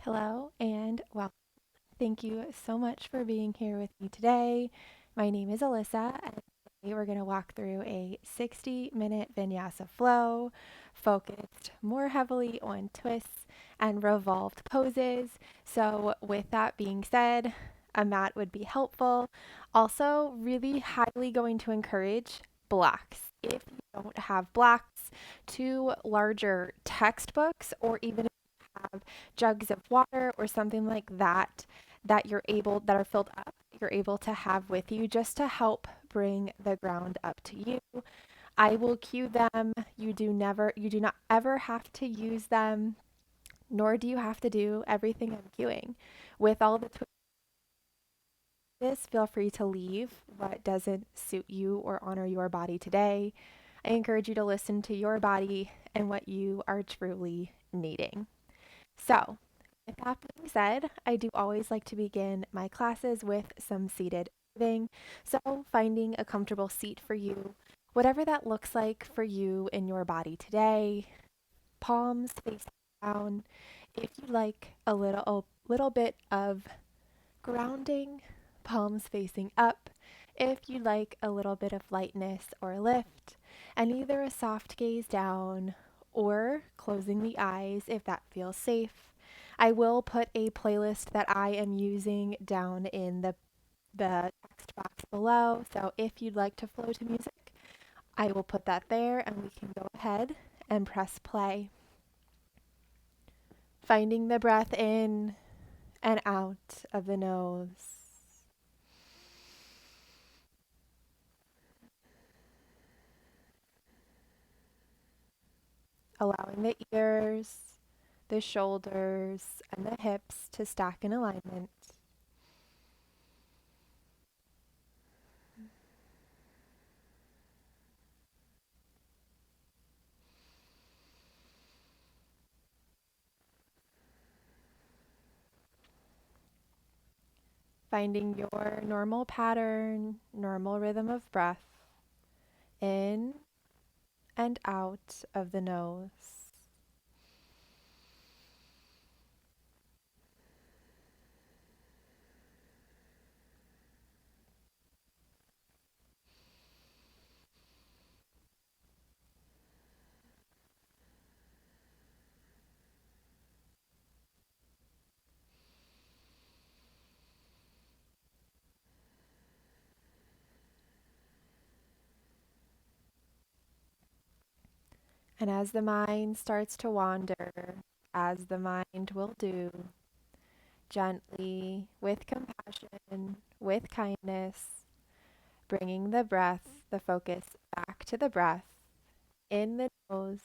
Hello and welcome. Thank you so much for being here with me today. My name is Alyssa, and today we're going to walk through a 60-minute vinyasa flow focused more heavily on twists and revolved poses. So, with that being said, a mat would be helpful. Also, really highly going to encourage blocks. If you don't have blocks, two larger textbooks, or even have jugs of water or something like that that are filled up, you're able to have with you just to help bring the ground up to you. I will cue them. You do not ever have to use them, nor do you have to do everything I'm cueing. With all the twists, feel free to leave what doesn't suit you or honor your body today. I encourage you to listen to your body and what you are truly needing. So, with that being said, I do always like to begin my classes with some seated breathing. So, finding a comfortable seat for you, whatever that looks like for you in your body today, palms facing down. If you like a little bit of grounding, palms facing up. If you like a little bit of lightness or lift, and either a soft gaze down or closing the eyes if that feels safe. I will put a playlist that I am using down in the text box below. So if you'd like to flow to music, I will put that there and we can go ahead and press play. Finding the breath in and out of the nose. Allowing the ears, the shoulders, and the hips to stack in alignment. Finding your normal pattern, normal rhythm of breath in and out of the nose. And as the mind starts to wander, as the mind will do, gently, with compassion, with kindness, bringing the breath, the focus back to the breath in the nose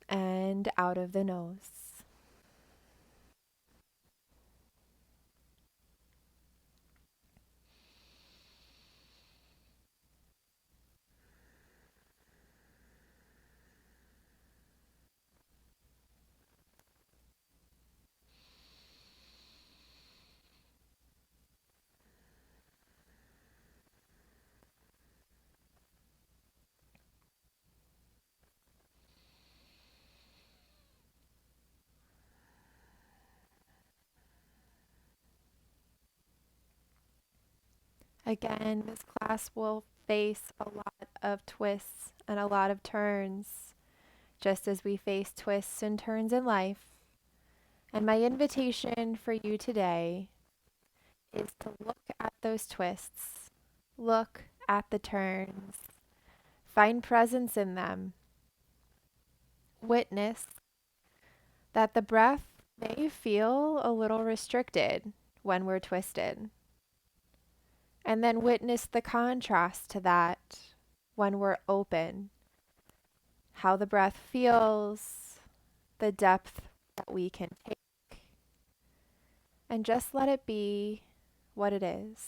and out of the nose. Again, this class will face a lot of twists and a lot of turns, just as we face twists and turns in life. And my invitation for you today is to look at those twists, look at the turns, find presence in them, witness that the breath may feel a little restricted when we're twisted. And then witness the contrast to that when we're open, how the breath feels, the depth that we can take, and just let it be what it is.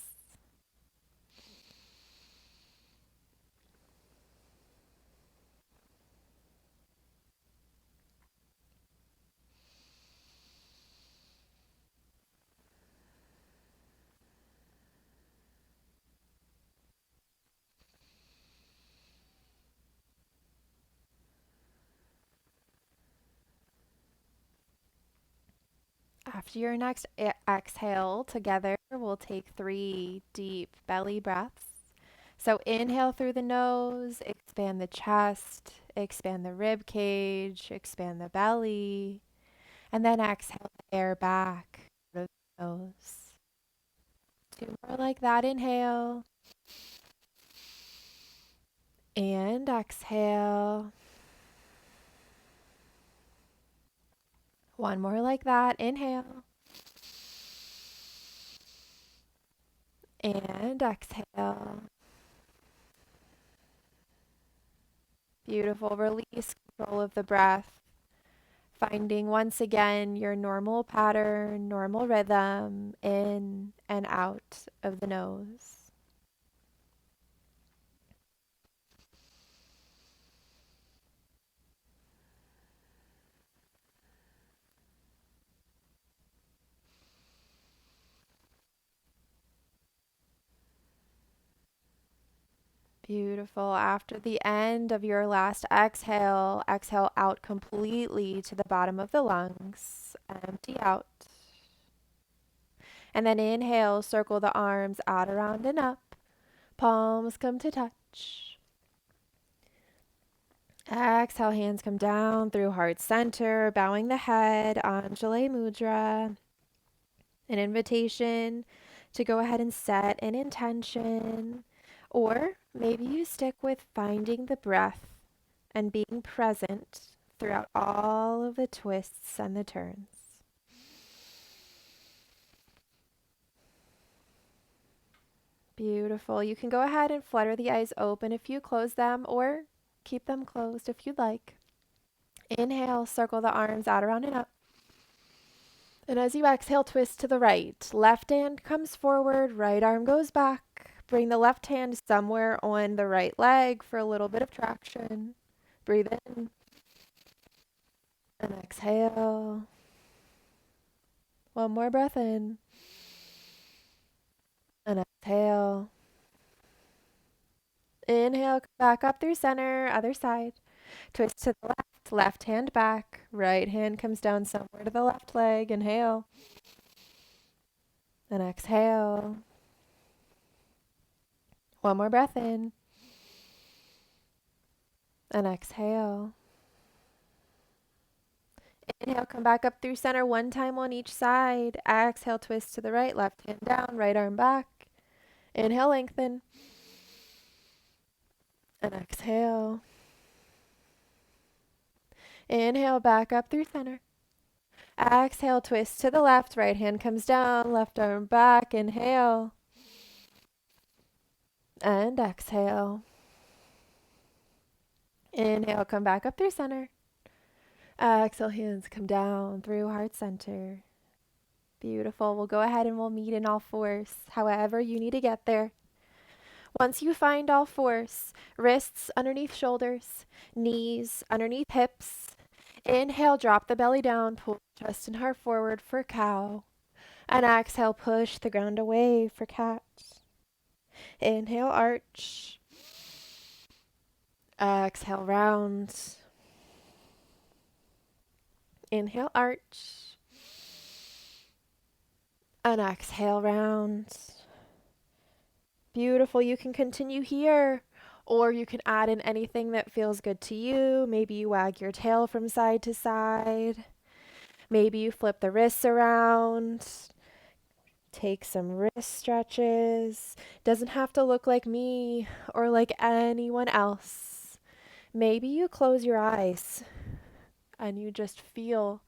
After your next exhale, together we'll take 3 deep belly breaths. So inhale through the nose, expand the chest, expand the rib cage, expand the belly, and then exhale the air back through the nose. 2 more like that. Inhale and exhale. 1 more like that. Inhale and exhale. Beautiful. Release control of the breath. Finding once again your normal pattern, normal rhythm in and out of the nose. Beautiful. After the end of your last exhale, exhale out completely to the bottom of the lungs. Empty out. And then inhale, circle the arms out, around, and up. Palms come to touch. Exhale, hands come down through heart center, bowing the head, Anjali Mudra. An invitation to go ahead and set an intention. Or maybe you stick with finding the breath and being present throughout all of the twists and the turns. Beautiful. You can go ahead and flutter the eyes open if you close them, or keep them closed if you'd like. Inhale, circle the arms out, around, and up. And as you exhale, twist to the right. Left hand comes forward, right arm goes back. Bring the left hand somewhere on the right leg for a little bit of traction. Breathe in and exhale. 1 more breath in and exhale. Inhale, back up through center, other side. Twist to the left, left hand back. Right hand comes down somewhere to the left leg. Inhale and exhale. 1 more breath in and exhale. Inhale, come back up through center 1 time on each side. Exhale, twist to the right, left hand down, right arm back. Inhale, lengthen. And exhale. Inhale, back up through center. Exhale, twist to the left, right hand comes down, left arm back. Inhale. And exhale. Inhale, come back up through center. Exhale, hands come down through heart center. Beautiful. We'll go ahead and we'll meet in all fours, however you need to get there. Once you find all fours, wrists underneath shoulders, knees underneath hips. Inhale, drop the belly down, pull chest and heart forward for cow. And exhale, push the ground away for cat. Inhale, arch. Exhale, round. Inhale, arch. And exhale, round. Beautiful. You can continue here, or you can add in anything that feels good to you. Maybe you wag your tail from side to side. Maybe you flip the wrists around. Take some wrist stretches. Doesn't have to look like me or like anyone else. Maybe you close your eyes and you just feel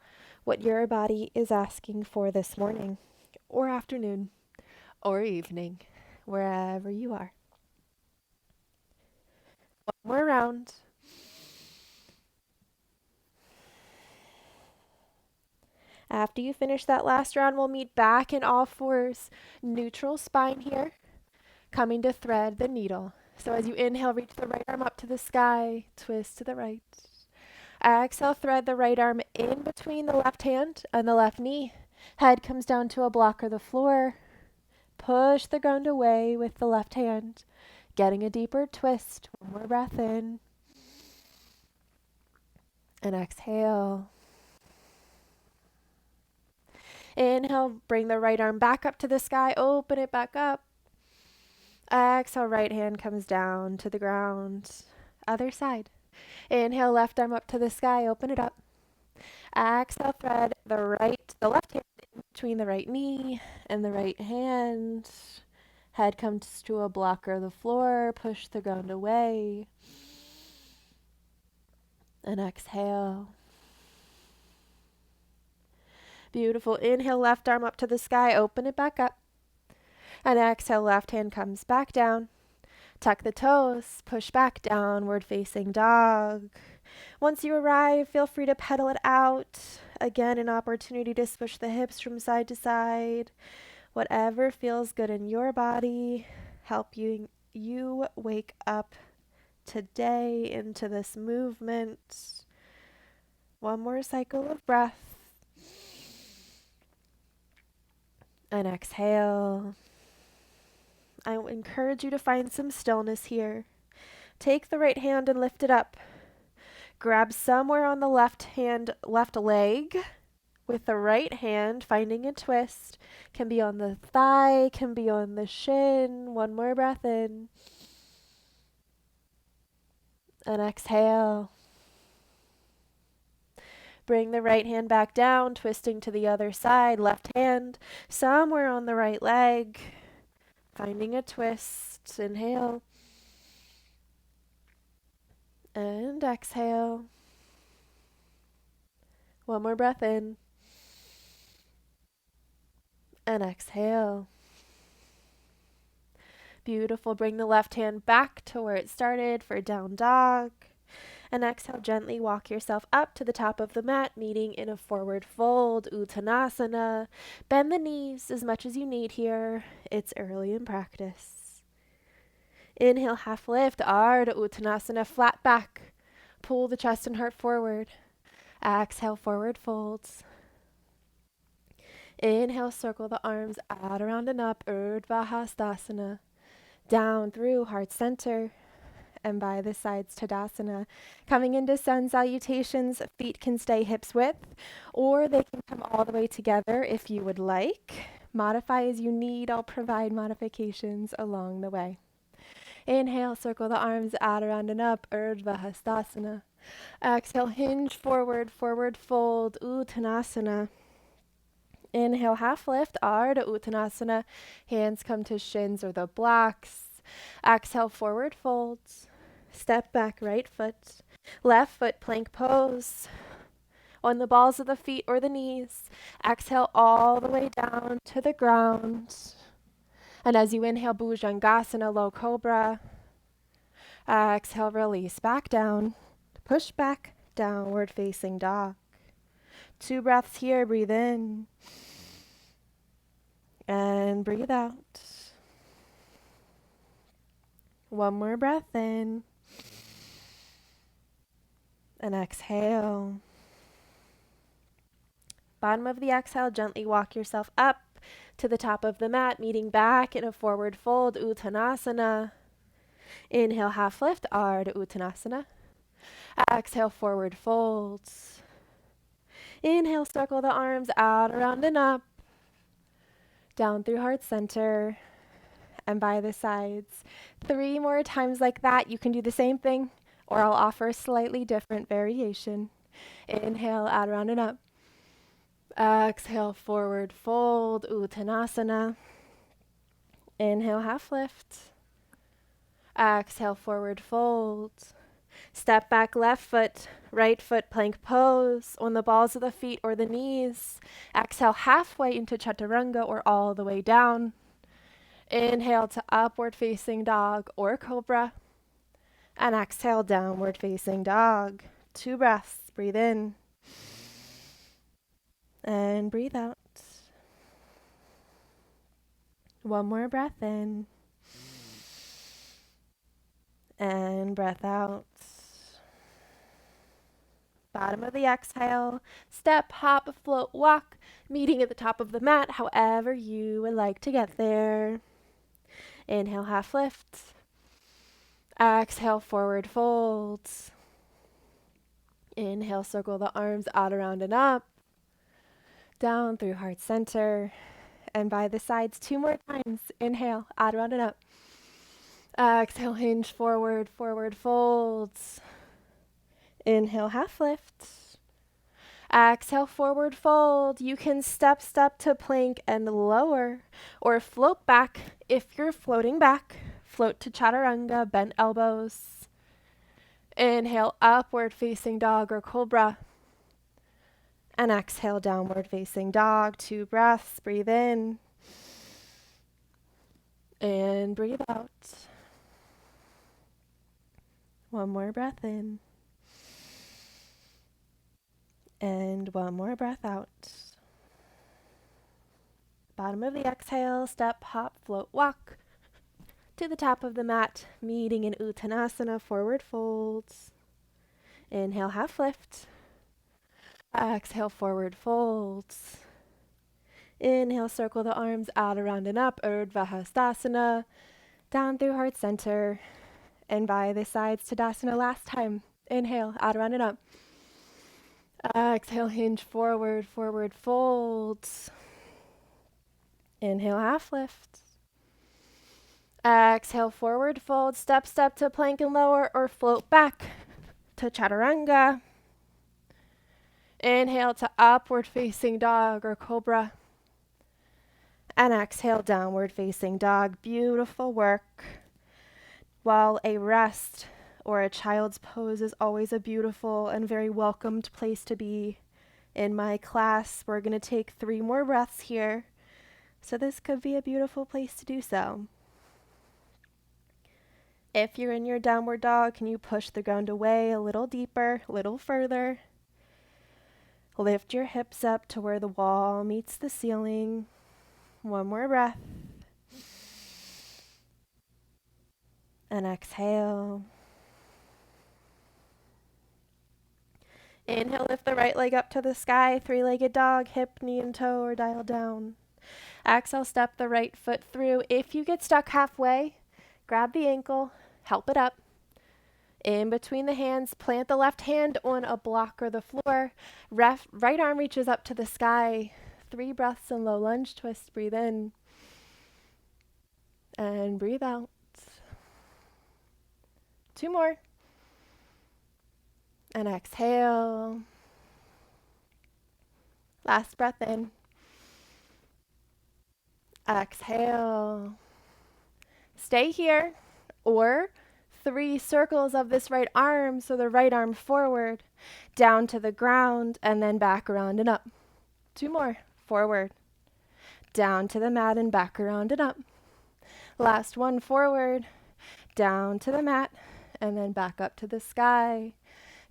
what your body is asking for this morning or afternoon or evening, wherever you are. 1 more round. After you finish that last round, we'll meet back in all fours. Neutral spine here, coming to thread the needle. So as you inhale, reach the right arm up to the sky, twist to the right. Exhale, thread the right arm in between the left hand and the left knee. Head comes down to a block or the floor. Push the ground away with the left hand. Getting a deeper twist. 1 more breath in. And exhale. Inhale, bring the right arm back up to the sky, open it back up. Exhale, right hand comes down to the ground. Other side. Inhale, left arm up to the sky, open it up. Exhale, thread the left hand in between the right knee and the right hand. Head comes to a blocker of the floor, push the ground away. And exhale. Beautiful. Inhale, left arm up to the sky, open it back up. And exhale, left hand comes back down. Tuck the toes, push back, downward facing dog. Once you arrive, feel free to pedal it out. Again, an opportunity to swish the hips from side to side. Whatever feels good in your body, help you wake up today into this movement. One more cycle of breath. And exhale. I encourage you to find some stillness here. Take the right hand and lift it up. Grab somewhere on the left leg with the right hand, finding a twist. Can be on the thigh, can be on the shin. One more breath in. And exhale. Bring the right hand back down, twisting to the other side. Left hand somewhere on the right leg, finding a twist. Inhale. And exhale. One more breath in. And exhale. Beautiful. Bring the left hand back to where it started for down dog. And exhale, gently walk yourself up to the top of the mat, meeting in a forward fold, Uttanasana. Bend the knees as much as you need here. It's early in practice. Inhale, half lift, Ardha Uttanasana, flat back. Pull the chest and heart forward. Exhale, forward folds. Inhale, circle the arms out, around and up, Urdhva Hastasana. Down through heart center. And by the sides, Tadasana. Coming into sun salutations, feet can stay hips width, or they can come all the way together if you would like. Modify as you need. I'll provide modifications along the way. Inhale, circle the arms out, around and up, Urdhva Hastasana. Exhale, hinge forward, forward fold, Uttanasana. Inhale, half lift, Ardha Uttanasana. Hands come to shins or the blocks. Exhale, forward folds. Step back, right foot. Left foot, plank pose. On the balls of the feet or the knees. Exhale all the way down to the ground. And as you inhale, Bhujangasana, low cobra. Exhale, release back down. Push back, downward facing dog. 2 breaths here. Breathe in. And breathe out. One more breath in. And exhale. Bottom of the exhale, gently walk yourself up to the top of the mat, meeting back in a forward fold, Uttanasana. Inhale, half lift, Ardha Uttanasana. Exhale, forward folds. Inhale, circle the arms out, around and up. Down through heart center. And by the sides. 3 more times like that. You can do the same thing, or I'll offer a slightly different variation. Inhale, out, around and up. Exhale, forward fold, Uttanasana. Inhale, half lift. Exhale, forward fold. Step back, left foot, right foot, plank pose on the balls of the feet or the knees. Exhale, halfway into Chaturanga or all the way down. Inhale to upward facing dog or cobra. And exhale, downward facing dog. 2 breaths. Breathe in. And breathe out. One more breath in. And breath out. Bottom of the exhale. Step, hop, float, walk. Meeting at the top of the mat, however you would like to get there. Inhale, half lift. Exhale, forward folds. Inhale, circle the arms out, around and up. Down through heart center and by the sides 2 more times. Inhale, odd round and up. Exhale, hinge forward, forward folds. Inhale, half lift. Exhale, forward fold. You can step to plank and lower or float back. If you're floating back, float to chaturanga, bent elbows. Inhale, upward facing dog or cobra. And exhale, downward facing dog. 2 breaths. Breathe in. And breathe out. 1 more breath in. And 1 more breath out. Bottom of the exhale, step, hop, float, walk to the top of the mat, meeting in Uttanasana, forward folds. Inhale, half lift. Exhale, forward folds. Inhale, circle the arms out, around and up, Urdhva Hastasana, down through heart center, and by the sides, Tadasana last time. Inhale, out, around and up. Exhale, hinge forward, forward folds. Inhale, half lift. Exhale, forward fold, step to plank and lower or float back to chaturanga. Inhale to upward facing dog or cobra. And exhale, downward facing dog. Beautiful work. While a rest or a child's pose is always a beautiful and very welcomed place to be in my class, we're going to take 3 more breaths here. So this could be a beautiful place to do so. If you're in your downward dog, can you push the ground away a little deeper, a little further? Lift your hips up to where the wall meets the ceiling. 1 more breath. And exhale. Inhale, lift the right leg up to the sky, 3-legged dog, hip, knee, and toe, or dial down. Exhale, step the right foot through. If you get stuck halfway, grab the ankle, help it up. In between the hands, plant the left hand on a block or the floor. Right arm reaches up to the sky. 3 breaths in low lunge twist. Breathe in. And breathe out. 2 more. And exhale. Last breath in. Exhale. Stay here. Or 3 circles of this right arm, so the right arm forward, down to the ground, and then back around and up. 2 more. Forward. Down to the mat and back around and up. Last one, forward. Down to the mat, and then back up to the sky.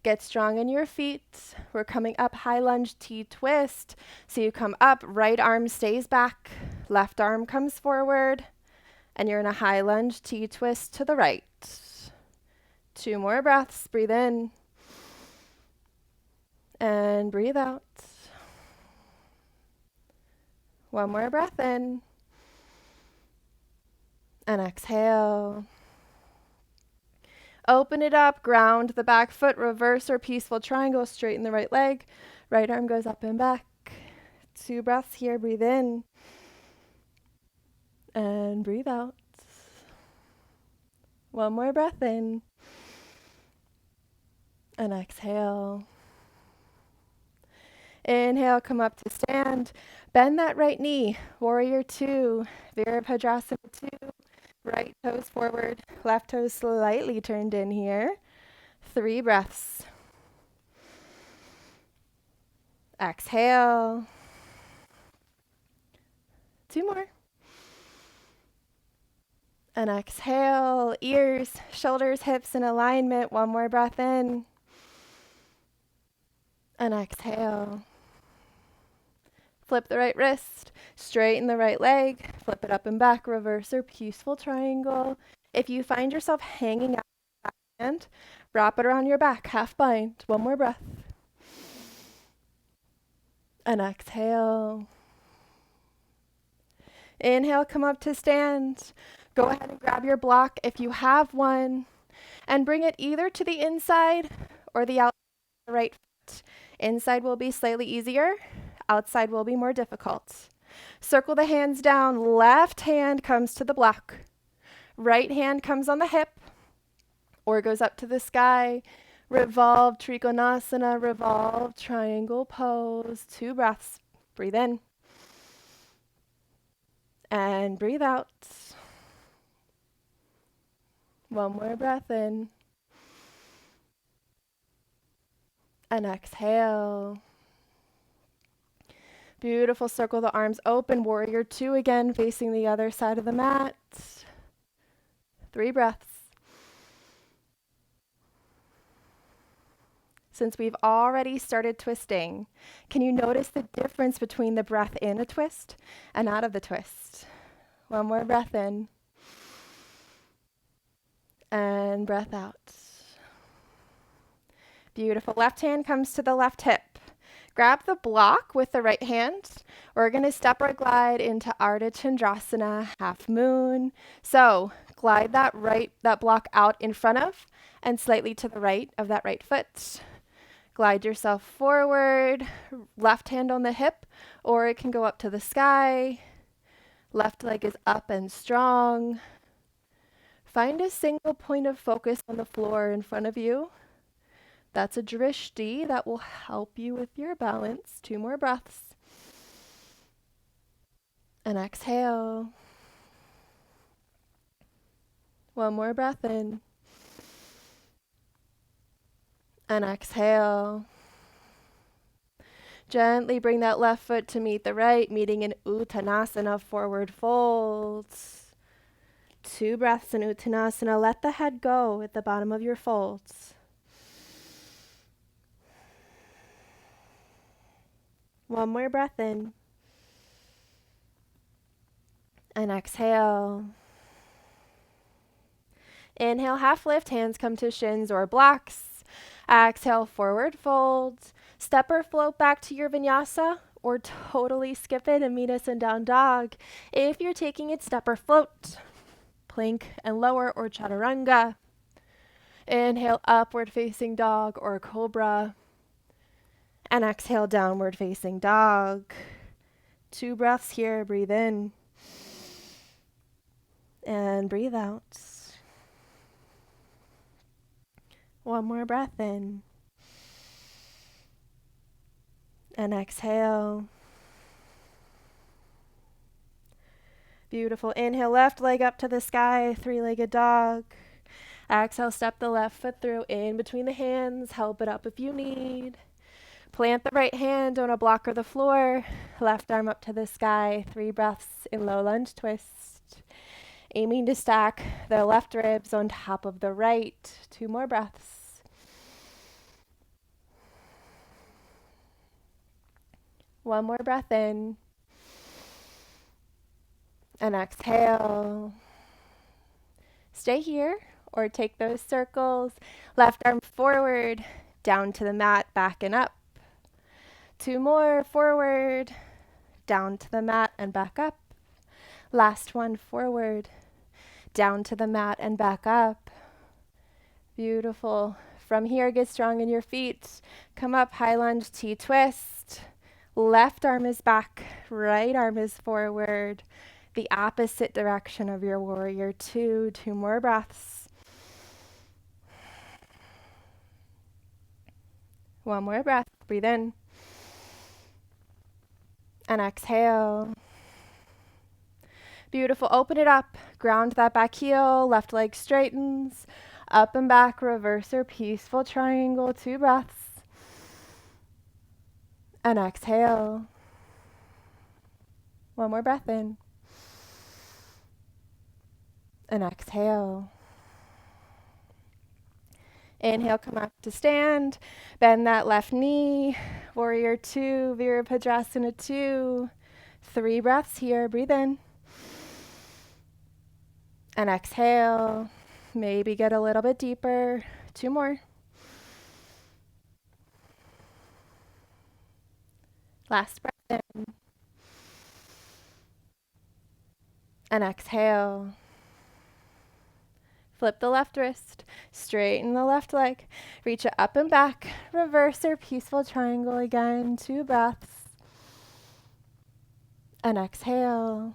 Get strong in your feet. We're coming up, high lunge T-twist. So you come up, right arm stays back, left arm comes forward, and you're in a high lunge T-twist to the right. 2 more breaths. Breathe in. And breathe out. 1 more breath in. And exhale. Open it up, ground the back foot, reverse or peaceful triangle, straighten the right leg. Right arm goes up and back. 2 breaths here, breathe in. And breathe out. 1 more breath in. And exhale. Inhale, come up to stand. Bend that right knee, warrior 2, Virabhadrasana 2. Right toes forward, left toes slightly turned in here. 3 breaths. Exhale. 2 more. And exhale, ears, shoulders, hips in alignment. 1 more breath in. And exhale. Flip the right wrist, straighten the right leg, flip it up and back, reverse or peaceful triangle. If you find yourself hanging out with the back hand, wrap it around your back, half bind. 1 more breath. And exhale. Inhale, come up to stand. Go ahead and grab your block if you have one, and bring it either to the inside or the outside of the right foot. Inside will be slightly easier. Outside will be more difficult. Circle the hands down. Left hand comes to the block. Right hand comes on the hip or goes up to the sky. Revolved Trikonasana, revolved triangle pose. 2 breaths. Breathe in. And breathe out. 1 more breath in. And exhale. Beautiful. Circle the arms open. Warrior 2 again, facing the other side of the mat. 3 breaths. Since we've already started twisting, can you notice the difference between the breath in a twist and out of the twist? 1 more breath in. And breath out. Beautiful. Left hand comes to the left hip. Grab the block with the right hand. We're going to step or glide into Ardha Chandrasana, half moon. So glide that block out in front of and slightly to the right of that right foot. Glide yourself forward, left hand on the hip, or it can go up to the sky. Left leg is up and strong. Find a single point of focus on the floor in front of you. That's a drishti that will help you with your balance. 2 more breaths. And exhale. 1 more breath in. And exhale. Gently bring that left foot to meet the right, meeting in Uttanasana, forward folds. 2 breaths in Uttanasana. Let the head go at the bottom of your folds. 1 more breath in. And exhale. Inhale, half lift, hands come to shins or blocks. Exhale, forward fold. Step or float back to your vinyasa, or totally skip it and meet us in down dog. If you're taking it, step or float. Plank and lower or chaturanga. Inhale, upward facing dog or cobra. And exhale, downward facing dog. 2 breaths here. Breathe in. And breathe out. 1 more breath in. And exhale. Beautiful. Inhale, left leg up to the sky, 3-legged dog. Exhale, step the left foot through in between the hands. Help it up if you need. Plant the right hand on a block or the floor. Left arm up to the sky. 3 breaths in low lunge twist. Aiming to stack the left ribs on top of the right. 2 more breaths. One more breath in. And exhale. Stay here or take those circles. Left arm forward, down to the mat, back and up. 2 more, forward, down to the mat and back up. Last one, forward, down to the mat and back up. Beautiful. From here, get strong in your feet. Come up, high lunge, T-twist. Left arm is back, right arm is forward. The opposite direction of your warrior 2. 2 more breaths. 1 more breath. Breathe in. And exhale. Beautiful. Open it up. Ground that back heel. Left leg straightens. Up and back. Reverse or peaceful triangle. 2 breaths. And exhale. 1 more breath in. And exhale. Inhale, come up to stand. Bend that left knee. Warrior 2, Virabhadrasana 2. 3 breaths here. Breathe in. And exhale. Maybe get a little bit deeper. 2 more. Last breath in. And exhale. Flip the left wrist, straighten the left leg, reach it up and back, reverse or peaceful triangle again, 2 breaths. And exhale.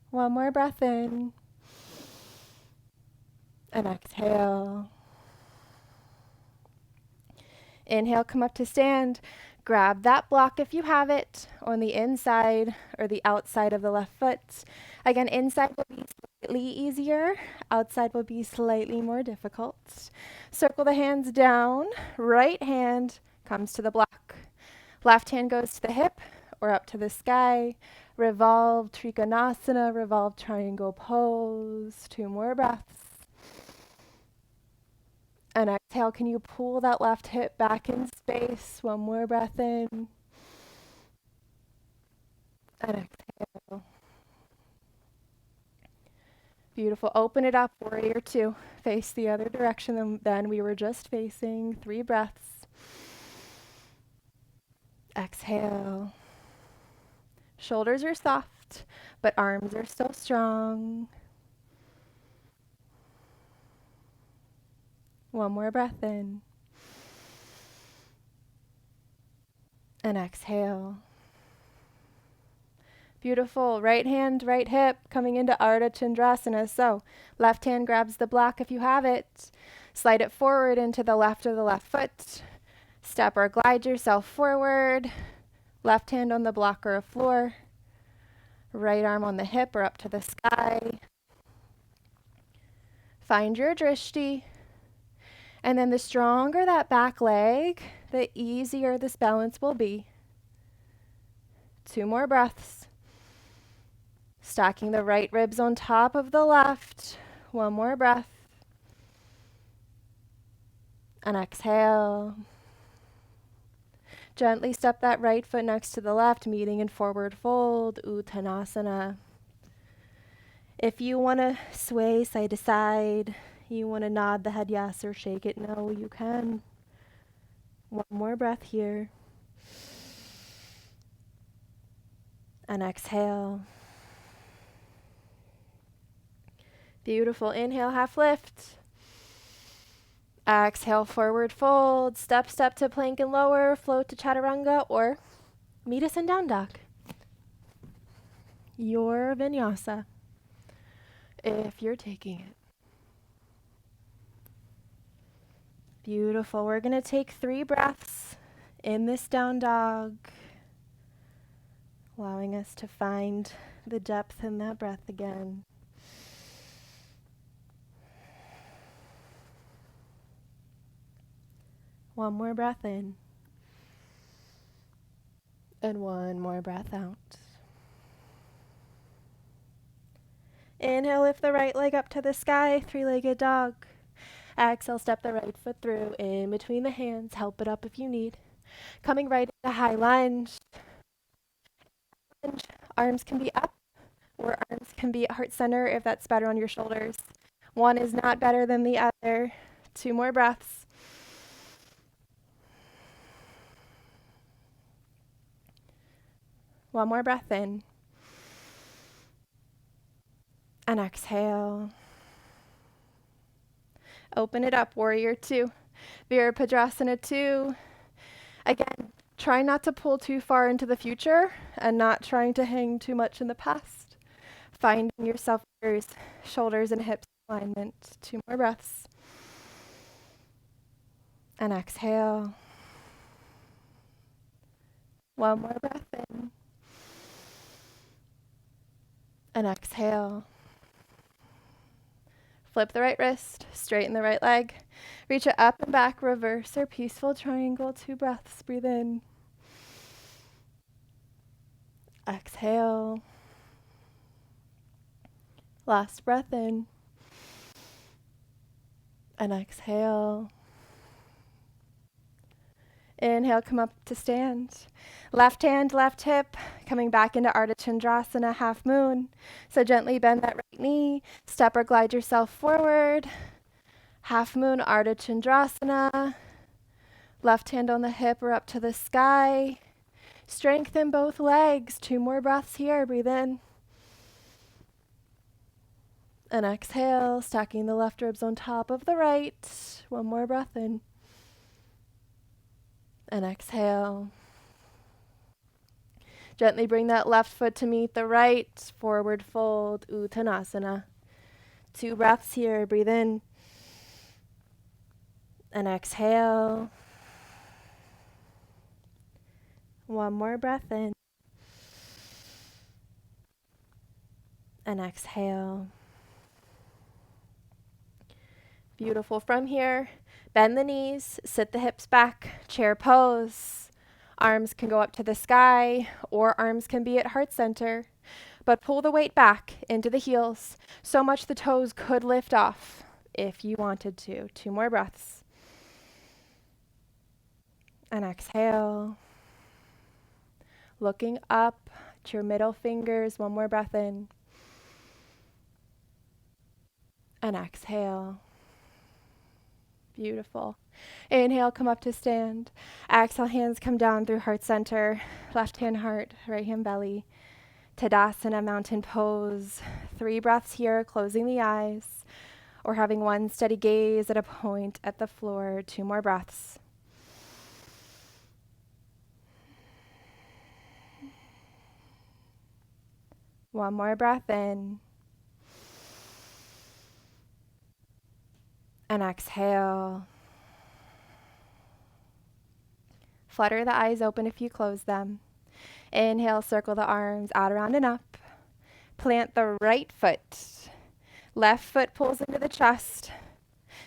One more breath in. And exhale. Inhale, come up to stand. Grab that block if you have it on the inside or the outside of the left foot. Again, inside will be slightly easier. Outside will be slightly more difficult. Circle the hands down. Right hand comes to the block. Left hand goes to the hip or up to the sky. Revolved Trikonasana, revolved triangle pose. 2 more breaths. And exhale, can you pull that left hip back in space? 1 more breath in. And exhale. Beautiful. Open it up, warrior 2. Face the other direction than we were just facing. 3 breaths. Exhale. Shoulders are soft, but arms are still strong. 1 more breath in. And exhale. Beautiful. Right hand, right hip, coming into Ardha Chandrasana. So left hand grabs the block if you have it. Slide it forward into the left of the left foot. Step or glide yourself forward. Left hand on the block or a floor. Right arm on the hip or up to the sky. Find your drishti. And then the stronger that back leg, the easier this balance will be. 2 more breaths. Stacking the right ribs on top of the left. 1 more breath. And exhale. Gently step that right foot next to the left, meeting in forward fold, Uttanasana. If you want to sway side to side, you want to nod the head yes or shake it no, you can. 1 more breath here. And exhale. Beautiful. Inhale, half lift. Exhale, forward fold. Step, step to plank and lower. Float to chaturanga or meet us in down dog. Your vinyasa, if you're taking it. Beautiful. We're going to take 3 breaths in this down dog, allowing us to find the depth in that breath again. One more breath in. And 1 more breath out. Inhale, lift the right leg up to the sky, 3-legged dog. Exhale, step the right foot through in between the hands. Help it up if you need. Coming right into high lunge. Arms can be up or arms can be at heart center if that's better on your shoulders. One is not better than the other. 2 more breaths. One more breath in. And exhale. Open it up, warrior 2. Virabhadrasana 2. Again, try not to pull too far into the future and not trying to hang too much in the past. Finding yourself, shoulders and hips alignment. 2 more breaths. And exhale. 1 more breath in. And exhale. Flip the right wrist, straighten the right leg. Reach it up and back, reverse or peaceful triangle. 2 breaths, breathe in. Exhale. Last breath in. And exhale. Inhale, come up to stand. Left hand, left hip, coming back into Ardha Chandrasana, half moon. So gently bend that right knee, step or glide yourself forward. Half moon, Ardha Chandrasana. Left hand on the hip or up to the sky. Strengthen both legs. 2 more breaths here, breathe in. And exhale, stacking the left ribs on top of the right. 1 more breath in. And exhale. Gently bring that left foot to meet the right. Forward fold, Uttanasana. 2 breaths here. Breathe in and exhale. 1 more breath in and exhale. Beautiful. From here, bend the knees, sit the hips back, chair pose. Arms can go up to the sky or arms can be at heart center, but pull the weight back into the heels so much the toes could lift off if you wanted to. 2 more breaths. And exhale. Looking up to your middle fingers. 1 more breath in. And exhale. Beautiful. Inhale, come up to stand. Exhale, hands come down through heart center. Left hand heart, right hand belly. Tadasana, mountain pose. 3 breaths here, closing the eyes, or having one steady gaze at a point at the floor. 2 more breaths. One more breath in. And exhale. Flutter the eyes open if you close them. Inhale, circle the arms out, around, and up. Plant the right foot. Left foot pulls into the chest.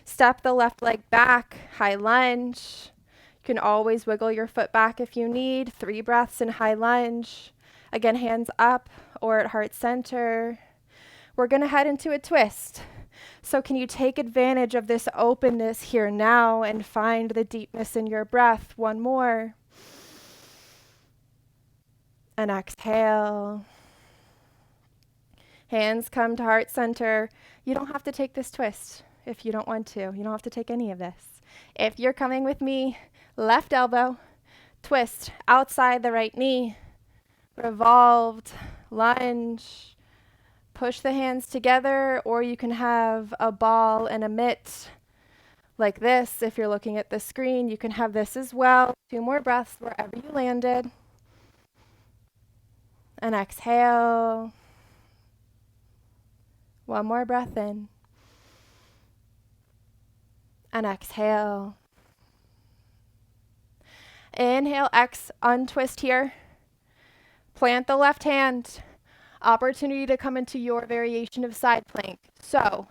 Step the left leg back, high lunge. You can always wiggle your foot back if you need. 3 breaths in high lunge. Again, hands up or at heart center. We're going to head into a twist. So can you take advantage of this openness here now and find the deepness in your breath? 1 more. And exhale. Hands come to heart center. You don't have to take this twist if you don't want to. You don't have to take any of this. If you're coming with me, left elbow, twist outside the right knee, revolved, lunge, push the hands together, or you can have a ball and a mitt like this. If you're looking at the screen, you can have this as well. 2 more breaths wherever you landed. And exhale. 1 more breath in. And exhale. Inhale, untwist here. Plant the left hand. Opportunity to come into your variation of side plank. So,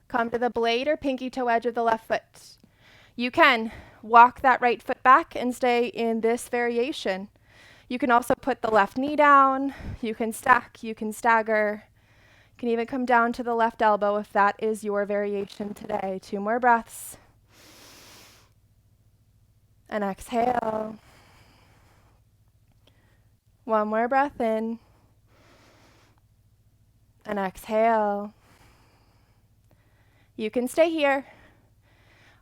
come to the blade or pinky toe edge of the left foot. You can walk that right foot back and stay in this variation. You can also put the left knee down. You can stack, you can stagger. You can even come down to the left elbow if that is your variation today. 2 more breaths. And exhale. 1 more breath in. And exhale. You can stay here,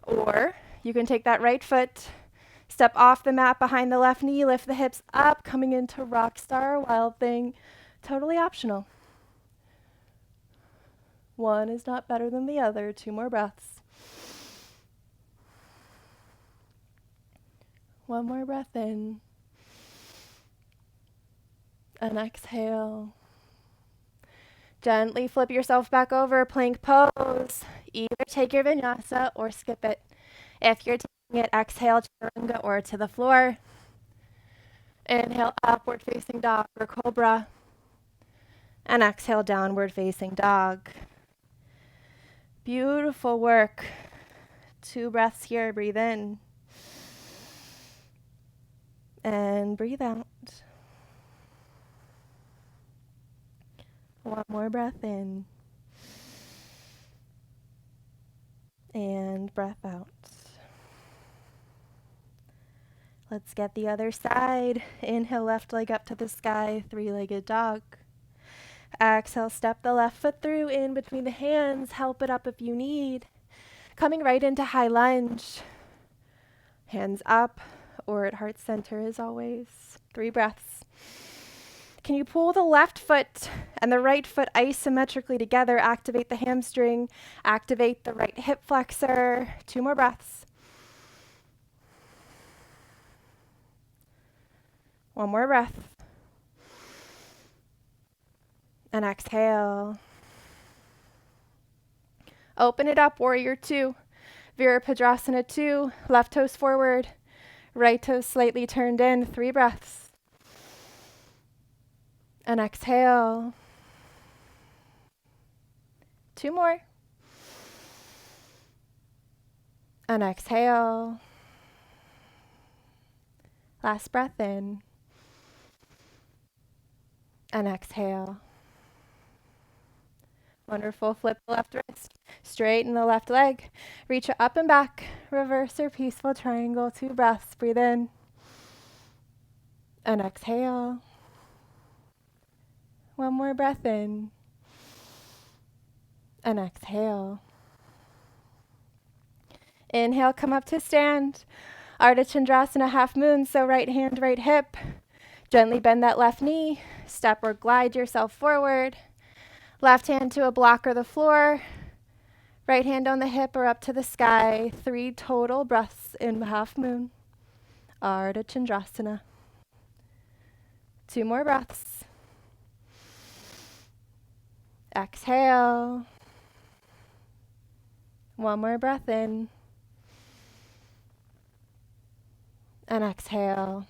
or you can take that right foot, step off the mat behind the left knee, lift the hips up, coming into rock star, wild thing, totally optional. 1 is not better than the other. 2 more breaths. 1 more breath in. And exhale. Gently flip yourself back over, plank pose. Either take your vinyasa or skip it. If you're taking it, exhale, chaturanga or to the floor. Inhale, upward facing dog or cobra. And exhale, downward facing dog. Beautiful work. 2 breaths here. Breathe in. And breathe out. 1 more breath in. And breath out. Let's get the other side. Inhale, left leg up to the sky, 3-legged dog. Exhale, step the left foot through in between the hands. Help it up if you need. Coming right into high lunge. Hands up or at heart center as always. 3 breaths. Can you pull the left foot and the right foot isometrically together? Activate the hamstring. Activate the right hip flexor. 2 more breaths. 1 more breath. And exhale. Open it up, warrior two. Virabhadrasana two, left toes forward, right toes slightly turned in, 3 breaths. And exhale. 2 more. And exhale. Last breath in. And exhale. Wonderful. Flip the left wrist. Straighten the left leg. Reach it up and back. Reverse or peaceful triangle. 2 breaths. Breathe in. And exhale. 1 more breath in. And exhale. Inhale, come up to stand. Ardha Chandrasana, half moon. So right hand, right hip. Gently bend that left knee. Step or glide yourself forward. Left hand to a block or the floor. Right hand on the hip or up to the sky. 3 total breaths in half moon. Ardha Chandrasana. 2 more breaths. Exhale. 1 more breath in. And exhale.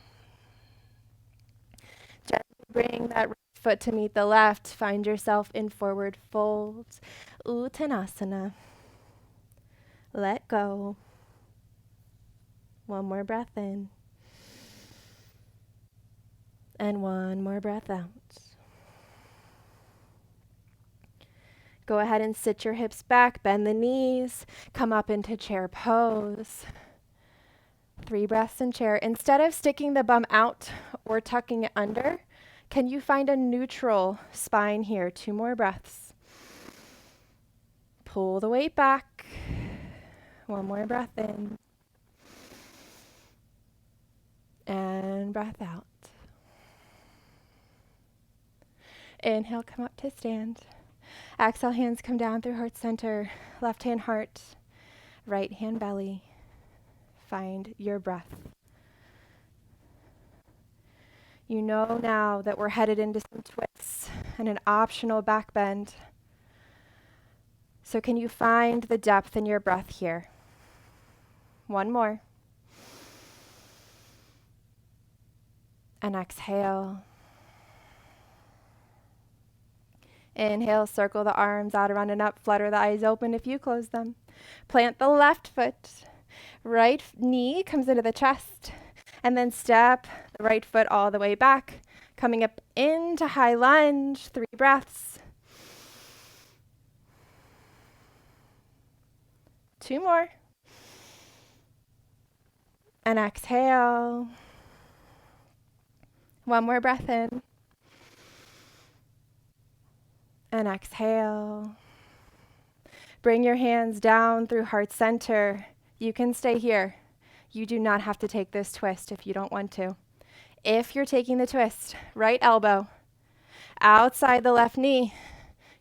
Gently bring that right foot to meet the left. Find yourself in forward fold. Uttanasana. Let go. 1 more breath in. And 1 more breath out. Go ahead and sit your hips back, bend the knees, come up into chair pose. 3 breaths in chair. Instead of sticking the bum out or tucking it under, can you find a neutral spine here? 2 more breaths. Pull the weight back. 1 more breath in. And breath out. Inhale, come up to stand. Exhale, hands come down through heart center. Left hand heart, right hand belly. Find your breath. You know now that we're headed into some twists and an optional back bend. So can you find the depth in your breath here? 1 more. And exhale. Inhale, circle the arms out around and up, flutter the eyes open if you close them. Plant the left foot. Right knee comes into the chest, and then step the right foot all the way back, coming up into high lunge. 3 breaths. 2 more. And exhale. 1 more breath in. And exhale. Bring your hands down through heart center. You can stay here. You do not have to take this twist if you don't want to. If you're taking the twist, right elbow outside the left knee.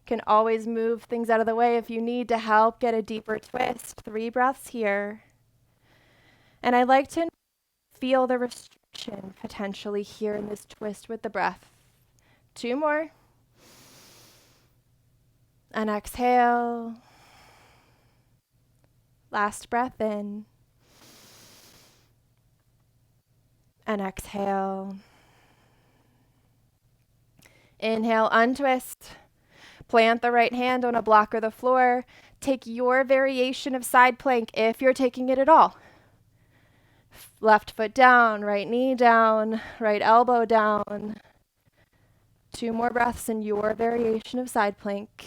Can always move things out of the way if you need to help get a deeper twist. 3 breaths here. And I'd like to feel the restriction potentially here in this twist with the breath. 2 more. And exhale. Last breath in. And exhale. Inhale, untwist. Plant the right hand on a block or the floor. Take your variation of side plank if you're taking it at all. Left foot down, right knee down, right elbow down. 2 more breaths in your variation of side plank.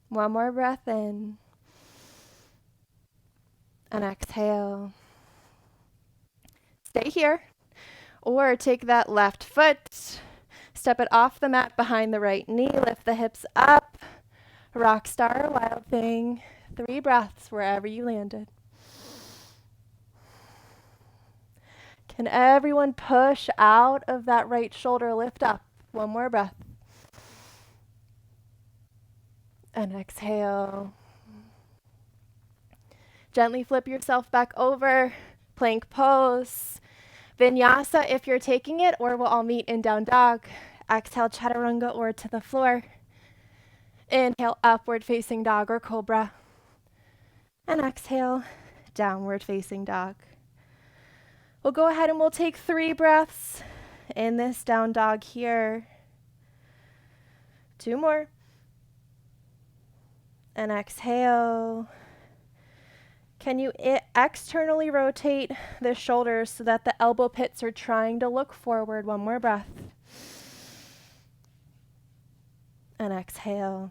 1 more breath in. And exhale. Stay here. Or take that left foot, step it off the mat behind the right knee, lift the hips up. Rock star, wild thing. 3 breaths wherever you landed. Can everyone push out of that right shoulder, lift up? 1 more breath. And exhale. Gently flip yourself back over, plank pose. Vinyasa if you're taking it, or we'll all meet in down dog. Exhale, chaturanga or to the floor. Inhale, upward facing dog or cobra. And exhale, downward facing dog. We'll go ahead and we'll take 3 breaths in this down dog here. 2 more. And exhale. Can you externally rotate the shoulders so that the elbow pits are trying to look forward? 1 more breath. And exhale.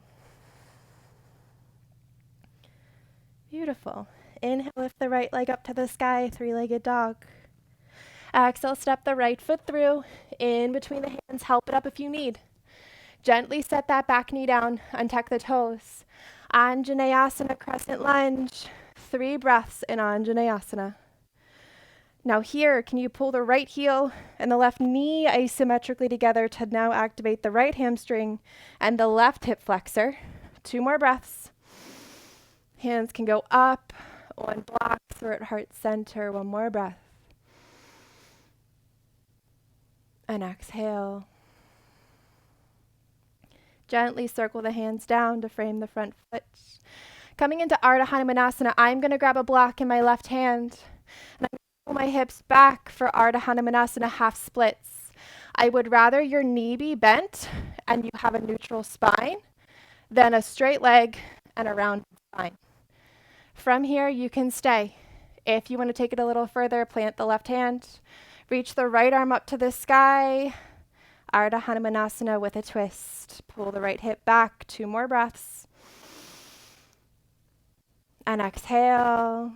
Beautiful. Inhale, lift the right leg up to the sky, 3-legged dog. Exhale, step the right foot through, in between the hands, help it up if you need. Gently set that back knee down, untuck the toes. Anjaneyasana, crescent lunge. 3 breaths in Anjaneyasana. Now here, can you pull the right heel and the left knee asymmetrically together to now activate the right hamstring and the left hip flexor? 2 more breaths. Hands can go up, on block, throat, heart center. 1 more breath. And exhale. Gently circle the hands down to frame the front foot. Coming into Ardha Hanumanasana, I'm going to grab a block in my left hand. And I'm going to pull my hips back for Ardha Hanumanasana half splits. I would rather your knee be bent and you have a neutral spine than a straight leg and a round spine. From here, you can stay. If you want to take it a little further, plant the left hand. Reach the right arm up to the sky. Ardha Hanumanasana with a twist. Pull the right hip back. 2 more breaths. And exhale.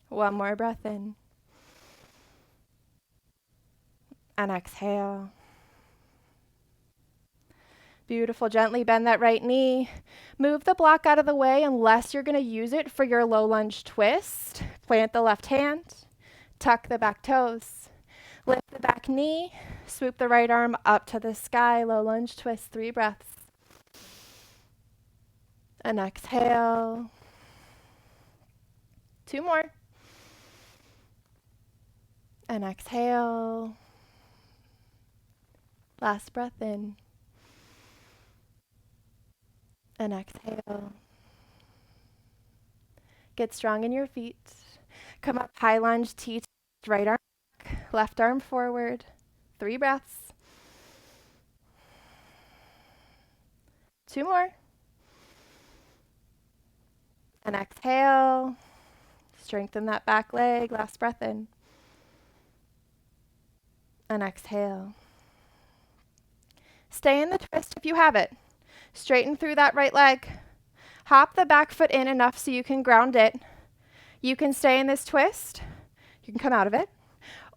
1 more breath in. And exhale. Beautiful. Gently bend that right knee. Move the block out of the way unless you're going to use it for your low lunge twist. Plant the left hand. Tuck the back toes. Lift the back knee. Swoop the right arm up to the sky. Low lunge twist. 3 breaths. And exhale. 2 more. And exhale. Last breath in. And exhale. Get strong in your feet. Come up, high lunge, T, right arm back, left arm forward. 3 breaths. 2 more. And exhale. Strengthen that back leg. Last breath in. And exhale. Stay in the twist if you have it. Straighten through that right leg. Hop the back foot in enough so you can ground it. You can stay in this twist. You can come out of it.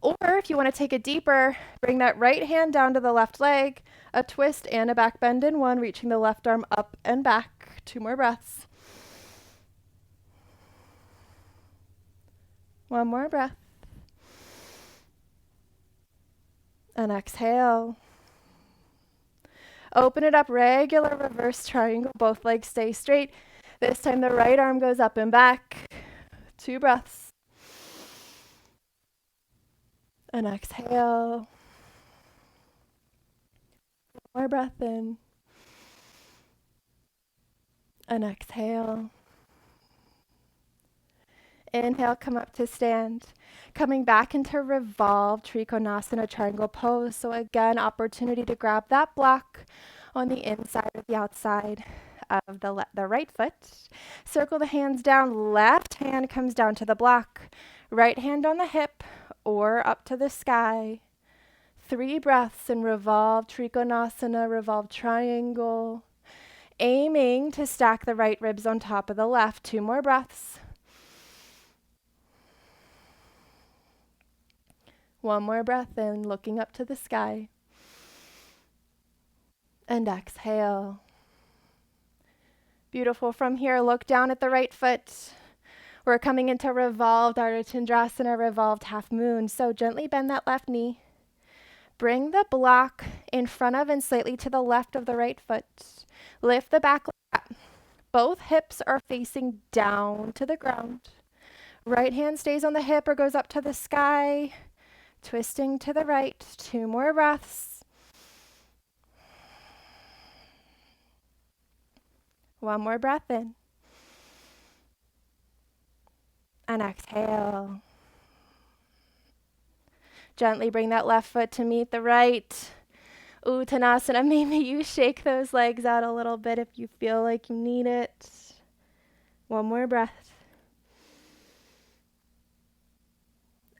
Or if you want to take it deeper, bring that right hand down to the left leg, a twist and a back bend in 1, reaching the left arm up and back. 2 more breaths. 1 more breath. And exhale. Open it up, regular reverse triangle. Both legs stay straight. This time the right arm goes up and back. 2 breaths. And exhale. 1 more breath in. And exhale. Inhale, come up to stand. Coming back into Revolved Trikonasana triangle pose. So again, opportunity to grab that block on the inside or the outside of the right foot. Circle the hands down. Left hand comes down to the block. Right hand on the hip or up to the sky. 3 breaths in Revolved Trikonasana, Revolved Triangle. Aiming to stack the right ribs on top of the left. 2 more breaths. 1 more breath in, looking up to the sky. And exhale. Beautiful. From here, look down at the right foot. We're coming into Revolved Ardha Chandrasana, Revolved Half Moon. So gently bend that left knee. Bring the block in front of and slightly to the left of the right foot. Lift the back leg up. Both hips are facing down to the ground. Right hand stays on the hip or goes up to the sky. Twisting to the right. 2 more breaths. 1 more breath in. And exhale. Gently bring that left foot to meet the right. Uttanasana. Maybe you shake those legs out a little bit if you feel like you need it. 1 more breath.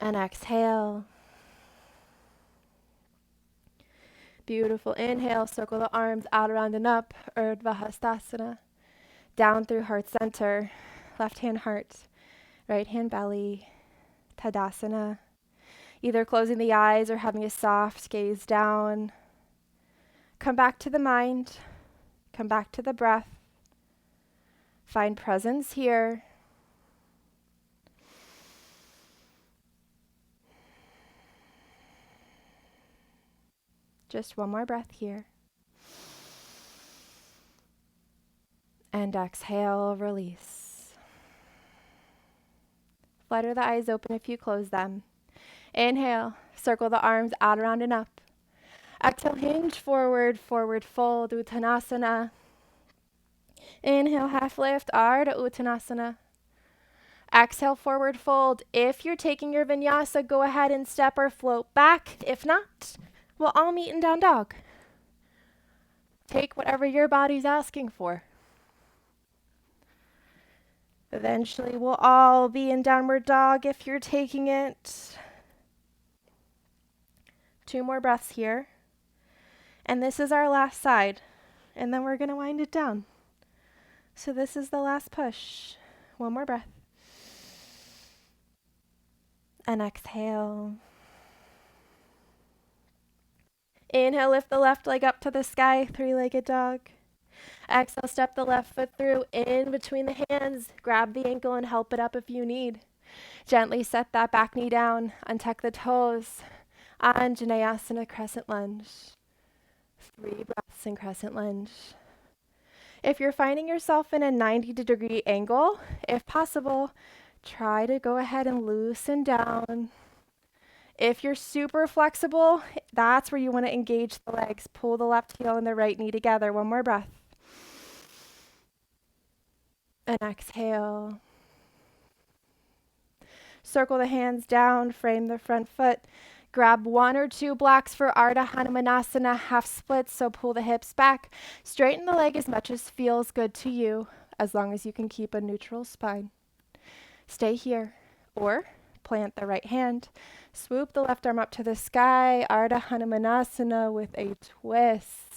And exhale. Beautiful. Inhale, circle the arms out, around, and up. Urdhva Hastasana. Down through heart center. Left hand heart. Right hand belly. Tadasana. Either closing the eyes or having a soft gaze down. Come back to the mind. Come back to the breath. Find presence here. Just 1 more breath here. And exhale, release. Flutter the eyes open if you close them. Inhale, circle the arms out, around, and up. Exhale, hinge forward, forward fold, Uttanasana. Inhale, half lift, Ardha Uttanasana. Exhale, forward fold. If you're taking your vinyasa, go ahead and step or float back. If not, we'll all meet in down dog. Take whatever your body's asking for. Eventually, we'll all be in downward dog if you're taking it. 2 more breaths here. And this is our last side. And then we're going to wind it down. So this is the last push. 1 more breath. And exhale. Inhale, lift the left leg up to the sky, 3-legged dog. Exhale, step the left foot through, in between the hands. Grab the ankle and help it up if you need. Gently set that back knee down, untuck the toes. Anjaneyasana, crescent lunge. 3 breaths in crescent lunge. If you're finding yourself in a 90-degree angle, if possible, try to go ahead and loosen down. If you're super flexible, that's where you want to engage the legs. Pull the left heel and the right knee together. 1 more breath. And exhale. Circle the hands down, frame the front foot. Grab 1 or 2 blocks for Ardha Hanumanasana, half splits, so pull the hips back. Straighten the leg as much as feels good to you, as long as you can keep a neutral spine. Stay here, or plant the right hand. Swoop the left arm up to the sky, Ardha Hanumanasana with a twist.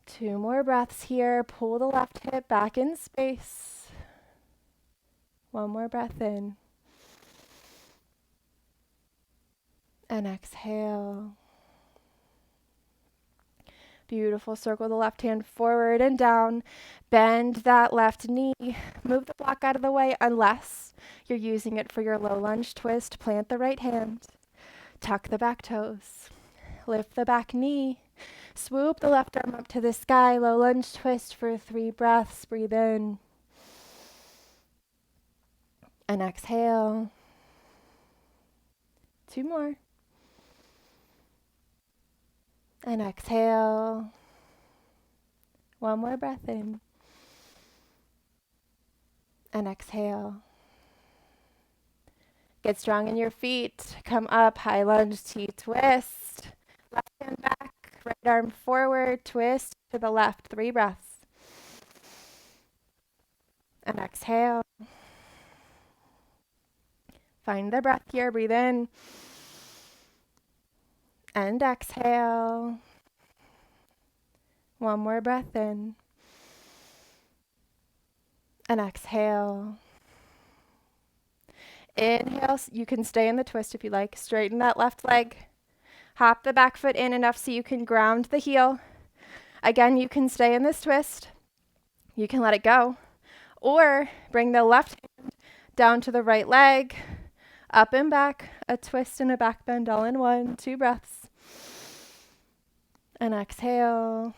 2 more breaths here. Pull the left hip back in space. 1 more breath in. And exhale. Beautiful. Circle the left hand forward and down. Bend that left knee. Move the block out of the way unless you're using it for your low lunge twist. Plant the right hand. Tuck the back toes. Lift the back knee. Swoop the left arm up to the sky. Low lunge twist for 3 breaths. Breathe in. And exhale. 2 more. And exhale. 1 more breath in. And exhale. Get strong in your feet. Come up, high lunge, T-twist. Left hand back, right arm forward, twist to the left. 3 breaths. And exhale. Find the breath here. Breathe in. And exhale. 1 more breath in. And exhale. Inhale. You can stay in the twist if you like. Straighten that left leg. Hop the back foot in enough so you can ground the heel. Again, you can stay in this twist. You can let it go. Or bring the left hand down to the right leg. Up and back. A twist and a back bend all in 1. 2 breaths. And exhale.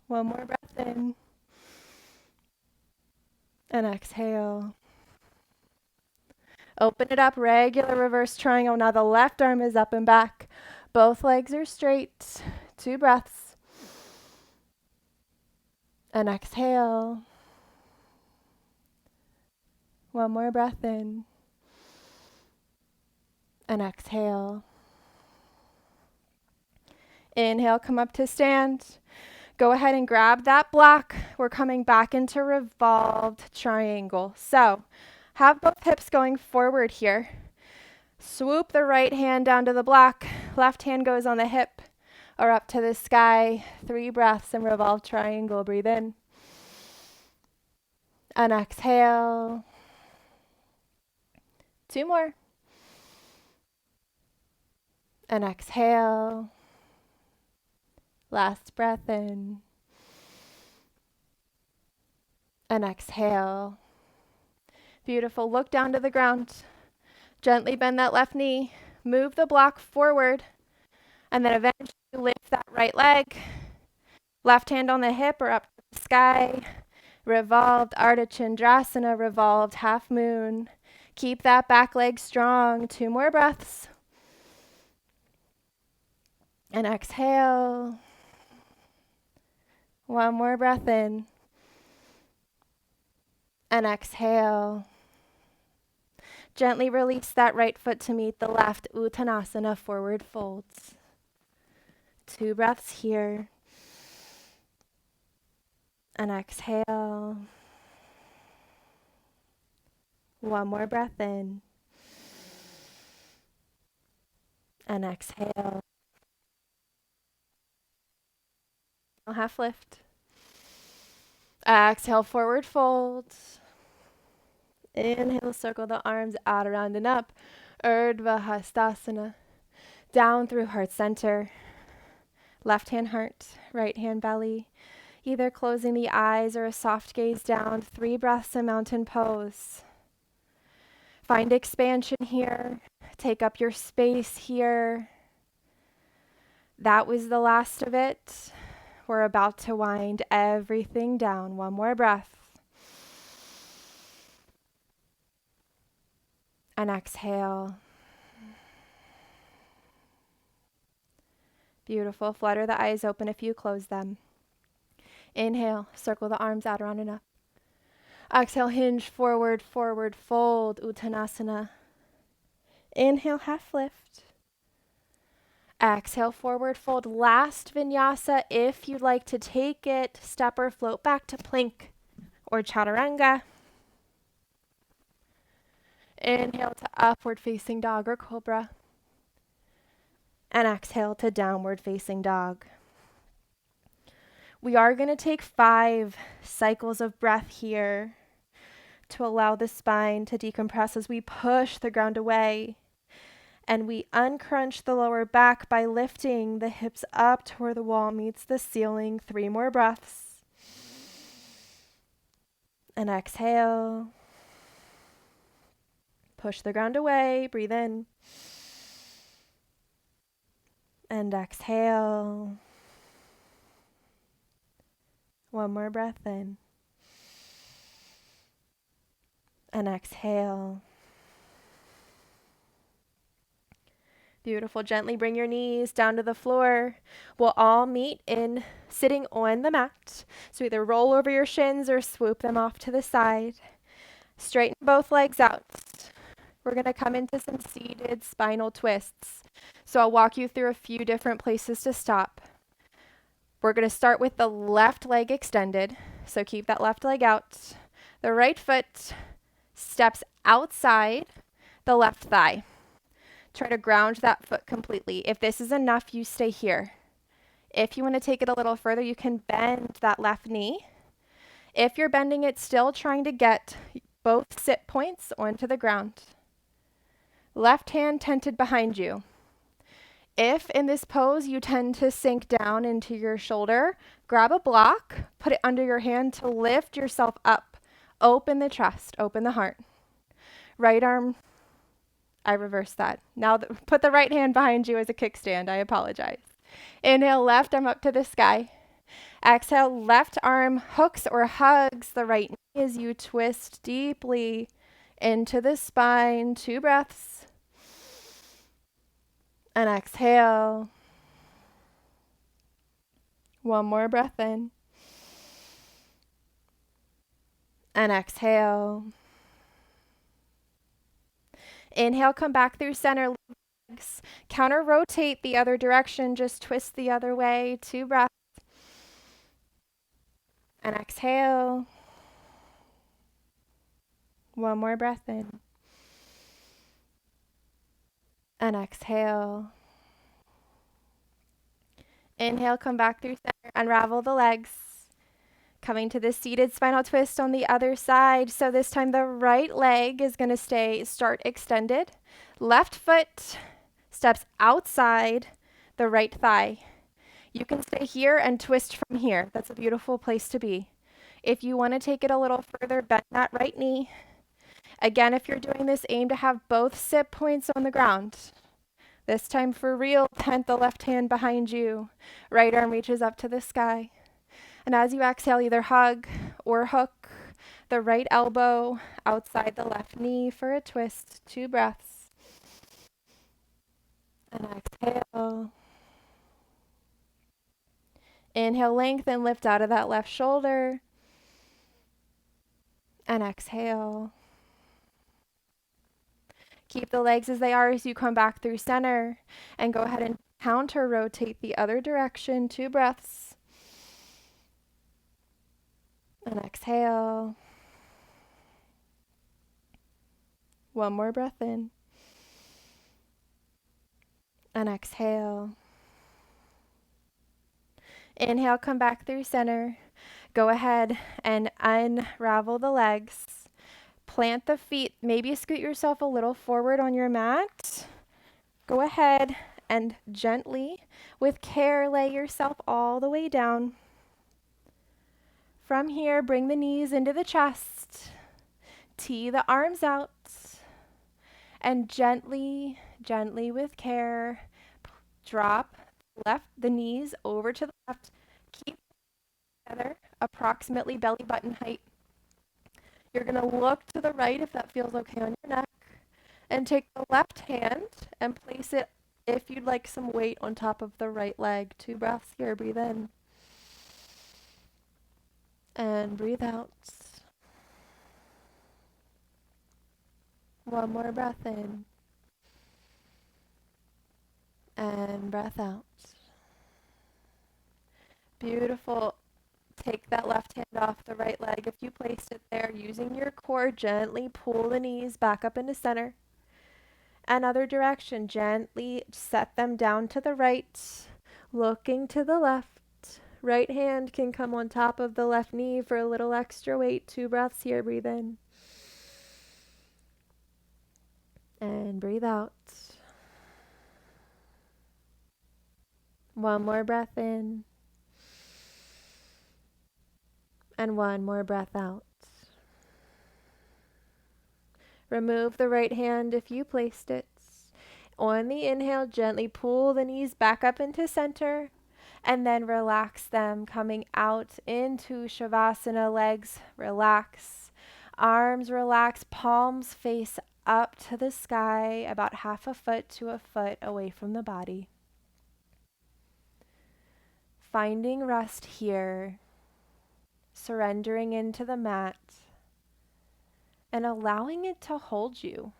1 more breath in. And exhale. Open it up, regular reverse triangle. Now the left arm is up and back. Both legs are straight. 2 breaths. And exhale. 1 more breath in. And exhale. Inhale, come up to stand. Go ahead and grab that block. We're coming back into revolved triangle. So have both hips going forward here. Swoop the right hand down to the block. Left hand goes on the hip or up to the sky. 3 breaths in revolved triangle. Breathe in. And exhale. 2 more. And exhale. Last breath in. And exhale. Beautiful. Look down to the ground. Gently bend that left knee. Move the block forward. And then eventually lift that right leg. Left hand on the hip or up to the sky. Revolved Ardha Chandrasana, revolved half moon. Keep that back leg strong. 2 more breaths. And exhale. 1 more breath in. And exhale. Gently release that right foot to meet the left. Uttanasana, forward folds. 2 breaths here. And exhale. 1 more breath in. And exhale. Half lift. Exhale, forward fold. Inhale, circle the arms out, around and up. Urdhva Hastasana. Down through heart center. Left hand heart, right hand belly. Either closing the eyes or a soft gaze down. 3 breaths in mountain pose. Find expansion here. Take up your space here. That was the last of it. We're about to wind everything down. 1 more breath. And exhale. Beautiful. Flutter the eyes open if you close them. Inhale, circle the arms out, around and up. Exhale, hinge forward, forward fold, Uttanasana. Inhale, half lift. Exhale, forward fold. Last vinyasa. If you'd like to take it, step or float back to plank or chaturanga. Inhale to upward facing dog or cobra. And exhale to downward facing dog. We are going to take 5 cycles of breath here to allow the spine to decompress as we push the ground away. And we uncrunch the lower back by lifting the hips up to where the wall meets the ceiling. 3 more breaths. And exhale. Push the ground away. Breathe in. And exhale. 1 more breath in. And exhale. Beautiful. Gently bring your knees down to the floor. We'll all meet in sitting on the mat. So either roll over your shins or swoop them off to the side. Straighten both legs out. We're going to come into some seated spinal twists. So I'll walk you through a few different places to stop. We're going to start with the left leg extended. So keep that left leg out. The right foot steps outside the left thigh. Try to ground that foot completely. If this is enough, you stay here. If you want to take it a little further, you can bend that left knee. If you're bending it, still trying to get both sit points onto the ground. Left hand tented behind you. If in this pose you tend to sink down into your shoulder, grab a block, put it under your hand to lift yourself up. Open the chest, open the heart. Right arm, I reversed that. Now put the right hand behind you as a kickstand. I apologize. Inhale, left arm up to the sky. Exhale, left arm hooks or hugs the right knee as you twist deeply into the spine. 2 breaths. And exhale. 1 more breath in. And exhale. Inhale, come back through center legs. Counter rotate the other direction. Just twist the other way. 2 breaths. And exhale. 1 more breath in. And exhale. Inhale, come back through center. Unravel the legs. Coming to the seated spinal twist on the other side. So this time the right leg is going to start extended. Left foot steps outside the right thigh. You can stay here and twist from here. That's a beautiful place to be. If you want to take it a little further, bend that right knee. Again, if you're doing this, aim to have both sit points on the ground. This time for real, plant the left hand behind you. Right arm reaches up to the sky. And as you exhale, either hug or hook the right elbow outside the left knee for a twist. 2 breaths. And exhale. Inhale, lengthen, lift out of that left shoulder. And exhale. Keep the legs as they are as you come back through center. And go ahead and counter rotate the other direction. 2 breaths. And exhale. 1 more breath in. And exhale. Inhale, come back through center. Go ahead and unravel the legs. Plant the feet. Maybe scoot yourself a little forward on your mat. Go ahead and gently, with care, lay yourself all the way down. From here, bring the knees into the chest. Tee the arms out. And gently, gently with care, drop the knees over to the left. Keep together, approximately belly button height. You're going to look to the right if that feels okay on your neck. And take the left hand and place it, if you'd like some weight, on top of the right leg. 2 breaths here. Breathe in. And breathe out. 1 more breath in. And breath out. Beautiful. Take that left hand off the right leg. If you placed it there, using your core, gently pull the knees back up into center. Another direction, gently set them down to the right, looking to the left. Right hand can come on top of the left knee for a little extra weight. 2 breaths here. Breathe in. And breathe out. 1 more breath in. And 1 more breath out. Remove the right hand if you placed it. On the inhale, gently pull the knees back up into center. And then relax them, coming out into Shavasana. Legs relax. Arms relax. Palms face up to the sky, about half a foot to a foot away from the body. Finding rest here. Surrendering into the mat. And allowing it to hold you.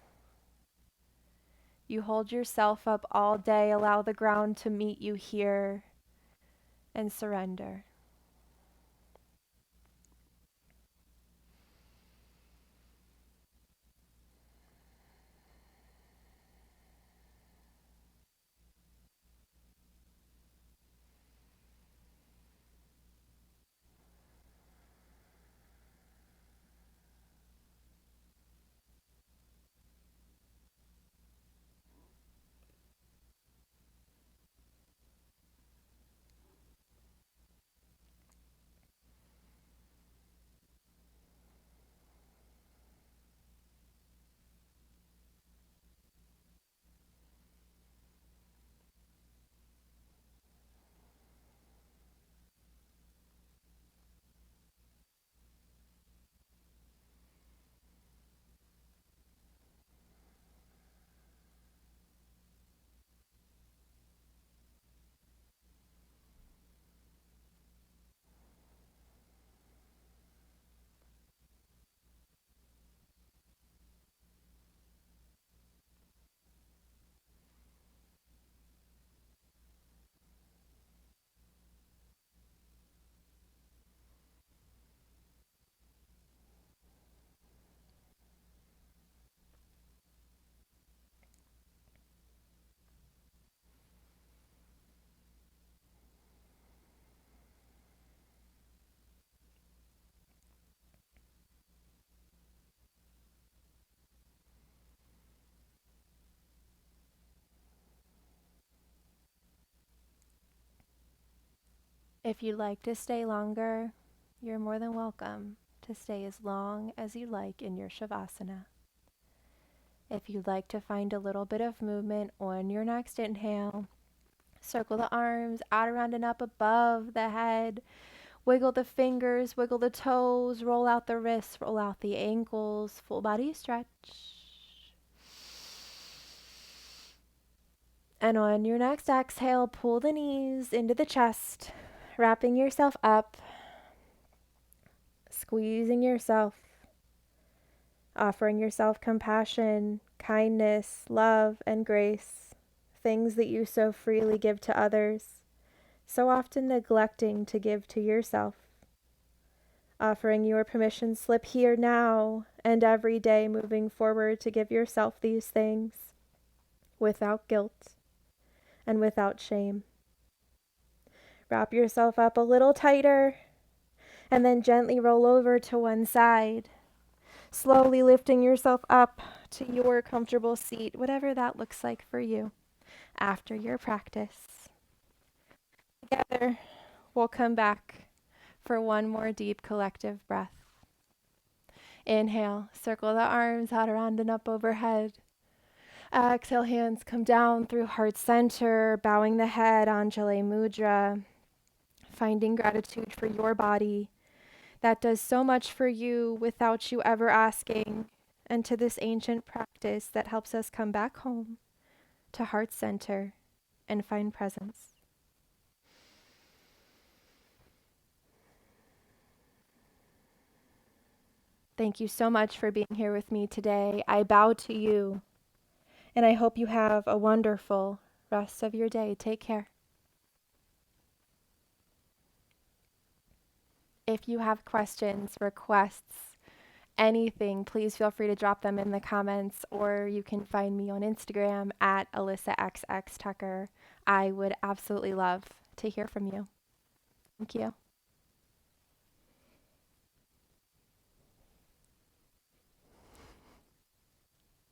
You hold yourself up all day. Allow the ground to meet you here. And surrender. If you'd like to stay longer, you're more than welcome to stay as long as you like in your Shavasana. If you'd like to find a little bit of movement on your next inhale, circle the arms out, around, and up above the head. Wiggle the fingers, wiggle the toes, roll out the wrists, roll out the ankles, full body stretch. And on your next exhale, pull the knees into the chest, wrapping yourself up, squeezing yourself, offering yourself compassion, kindness, love, and grace, things that you so freely give to others, so often neglecting to give to yourself. Offering your permission slip here now and every day moving forward to give yourself these things without guilt and without shame. Wrap yourself up a little tighter and then gently roll over to one side, slowly lifting yourself up to your comfortable seat, whatever that looks like for you after your practice. Together, we'll come back for one more deep collective breath. Inhale, circle the arms out, around, and up overhead. Exhale, hands come down through heart center, bowing the head, Anjali Mudra, finding gratitude for your body that does so much for you without you ever asking, and to this ancient practice that helps us come back home to heart center and find presence. Thank you so much for being here with me today. I bow to you, and I hope you have a wonderful rest of your day. Take care. If you have questions, requests, anything, please feel free to drop them in the comments, or you can find me on Instagram at AlyssaXXTucker. I would absolutely love to hear from you. Thank you.